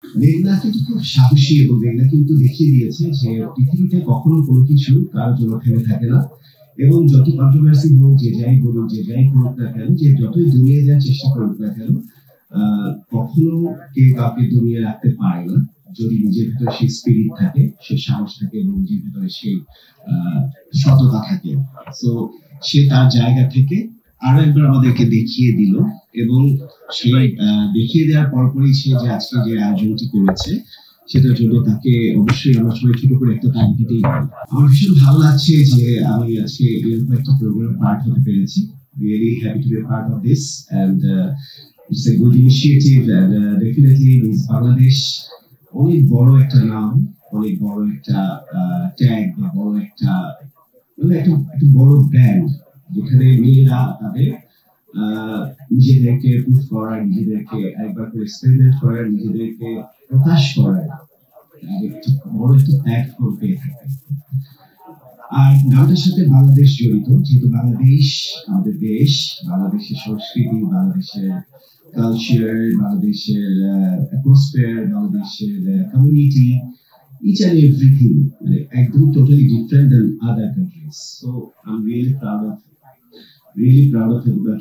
মেঘনা কিন্তু খুব সাহসী এবং মেঘনা কিন্তু দেখিয়ে দিয়েছে যে পৃথিবীতে কখনো কোনো কিছু কারোর জন্য থেমে থাকে না। এবং যত কন্ট্রোভার্সি হোক, যে যাই বলুক, যে যাই করুক না কেন, যে যতই দমিয়ে দেওয়ার চেষ্টা করুক না কেন, কখনো কেউ কাউকে দমিয়ে রাখতে পারে না। যদি নিজের ভিতরে সেই স্পিরিট থাকে, সেই সাহস থাকে এবং নিজের ভিতরে সেই সততা থাকে। সো সে তার জায়গা থেকে আরো একবার আমাদেরকে দেখিয়ে দিল এবং সে দেখিয়ে দেওয়ার পরপরই সে যে আজকে যে আয়োজনটি করেছে সেটার জন্য তাকে অবশ্যই আমরা সবাই ছোট করে একটা তালি দিতেই পারি। আমার ভীষণ ভালো লাগছে যে আমি আজকে এরকম একটা প্রোগ্রাম পার্ট হতে পেরেছি। Really happy to be a part of this, and it's a good initiative, and definitely Miss Bangladesh অনেক বড় একটা নাম, অনেক বড় একটা ট্যাগ বা বড় একটা মানে একটা বড় ব্র্যান্ড, যেখানে মেয়েরা তাদের নিজেদেরকে প্রুভ করার, নিজেদেরকে একবার করে এক্সপেরিমেন্ট করার, নিজেদেরকে প্রকাশ করার বড় একটা প্ল্যাটফর্ম পেয়ে থাকে। আর নামটার সাথে বাংলাদেশ জড়িত, যেহেতু বাংলাদেশ আমাদের দেশ, বাংলাদেশের সংস্কৃতি, বাংলাদেশের কালচার, বাংলাদেশের অ্যাটমসফিয়ার, বাংলাদেশের community, each and everything like একদমই totally different than other countries. So I'm really proud of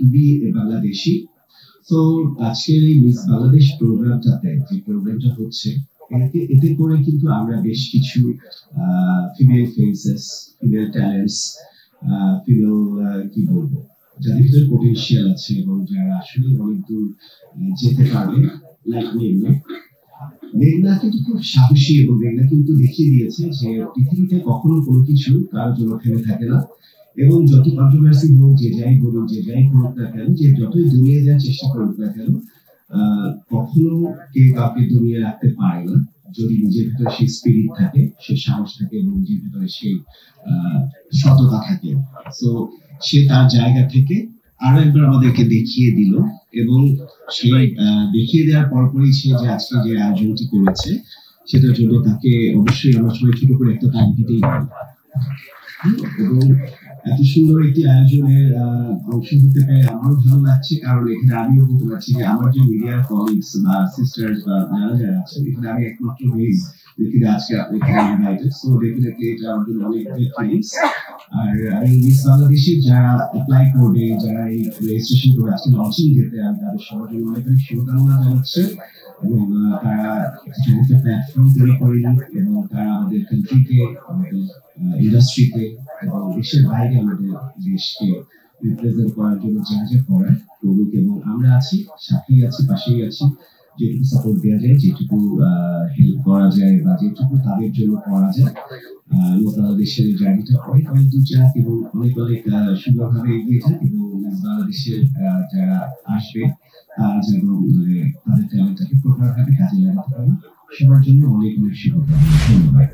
to be a Bangladeshi. So আজকের এই মিস বাংলাদেশ প্রোগ্রামটাতে যে প্রোগ্রামটা হচ্ছে, এতে করে কিন্তু আমরা বেশ কিছু female faces, female talents, female কি বলবো, যাদের ভিতরে পোটেনশিয়াল আছে এবং যারা আসলে অনেক দূর যেতে পারবে, লাইক মেঘনা কিন্তু খুব সাহসী এবং মেঘনা কিন্তু দেখিয়ে দিয়েছে যে পৃথিবীতে কখনো কোনো কিছু কারোর জন্য থেমে থাকে না। এবং যত কন্ট্রোভার্সি হোক, যে যাই বলুক, যে যাই করুক না কেন, যে যতই দমিয়ে দেওয়ার চেষ্টা করুক না কেন, কখনো কেউ কাউকে দমিয়ে রাখতে পারে না। যদি নিজের ভিতরে সেই স্পিরিট থাকে, সেই সাহস থাকে এবং নিজের ভিতরে সেই সততা থাকে। সো সে তার জায়গা থেকে আরো একবার আমাদেরকে দেখিয়ে দিল এবং সে দেখিয়ে দেওয়ার পরপরই সে যে আজকে যে আয়োজনটি করেছে সেটার জন্য তাকে অবশ্যই আমরা সবাই ছোট করে একটা তালি দিতেই পারি। এবং এত সুন্দর একটি আয়োজনের অংশ হতে পেরে আমারও ভালো লাগছে, কারণ এখানে আমিও বলতে পারছি যে আমার যে মিডিয়ার কলিগস বা সিস্টার্স বা যারা আছেন, এখানে আমি একমাত্র মেয়ে যেখানে আজকে এখানে ইনভাইটেড। সো ডেফিনেটলি এটা আমার জন্য অনেক গ্রেট ফিলিংস। আর আমি মিস বাংলাদেশের যারা অ্যাপ্লাই করবে, যারা এই রেজিস্ট্রেশন করে আজকে লঞ্চিং যেতে, আমি তাদের সবার জন্য অনেক অনেক শুভকামনা জানাচ্ছি এবং তারা একটা প্ল্যাটফর্ম তৈরি করে এবং তারা আমাদের কান্ট্রিকে, আমাদের ইন্ডাস্ট্রিতে এবং দেশের বাইরে আমাদের দেশকে রিপ্রেজেন্ট করার জন্য যা যা করার করুক। এবং আমরা আছি, সাথেই আছি, পাশেই আছি। যেটুকু সাপোর্ট দেওয়া যায়, যেটুকু হেল্প করা যায় বা যেটুকু তাদের জন্য করা যায়, বাংলাদেশের জার্নিটা অনেক অনেক দূর যাক এবং অনেক অনেক সুন্দরভাবে এগিয়ে যাক। এবং বাংলাদেশের যারা আসবে তারা যেন তাদের ট্যালেন্টটাকে প্রপারভাবে কাজে লাগাতে পারে। সবার জন্য অনেক অনেক শুভকামনা। ধন্যবাদ।